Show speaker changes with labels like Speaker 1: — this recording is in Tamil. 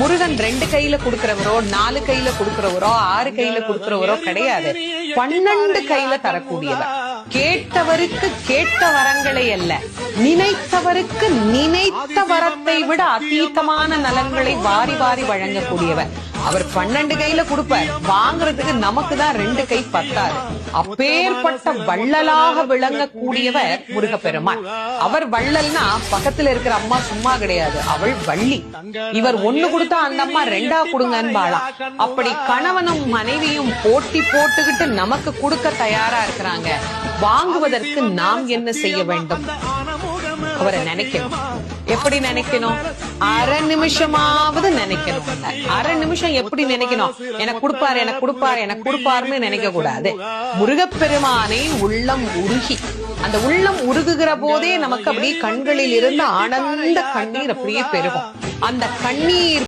Speaker 1: முருகன் 2 கையில கொடுக்கிறவரோ 4 கையில கொடுக்கிறவரோ 6 கையில கொடுக்கிறவரோ கிடையாது. 12 கையில தரக்கூடியவர். கேட்டவருக்கு கேட்ட வரங்களை அல்ல, நினைத்தவருக்கு நினைத்த வரத்தை விட அதீதமான நலன்களை வாரி வாரி வழங்கக்கூடியவர். அவர் 12 கையில கொடுப்பார், வாங்குறதுக்கு நமக்கு தான் 2 கை பத்தாது. அப்பேற்பட்ட வள்ளலாக விளங்கக்கூடியவர் முருகப்பெருமான். அவர் வள்ளல்னா பக்கத்துல இருக்கிற அம்மா சும்மா கிடையாது, அவள் வள்ளி. இவர் 1 கொடுத்தா அந்த அம்மா 2 கொடுங்கன்னு வாழலாம். அப்படி கணவனும் மனைவியும் போட்டி போட்டுக்கிட்டு நமக்கு கொடுக்க தயாரா இருக்கிறாங்க. வாங்குவதற்கு நாம் என்ன செய்ய வேண்டும்? அவரை நினைக்கணும். எப்படி நினைக்கணும்? அரை நிமிஷமாவது நினைக்கணும். அரை நிமிஷம் எப்படி நினைக்கணும்? எனக்கு கொடுப்பாரு, எனக்கு கொடுப்பாரு, எனக்கு கொடுப்பாருன்னு நினைக்க கூடாது. முருகப்பெருமானை உள்ளம் உருகி, அந்த உள்ளம் உருகுகிற போதே நமக்கு அப்படியே கண்களில் இருந்து ஆனந்த கண்ணீர் அப்படியே பெருகும். அந்த கண்ணீர்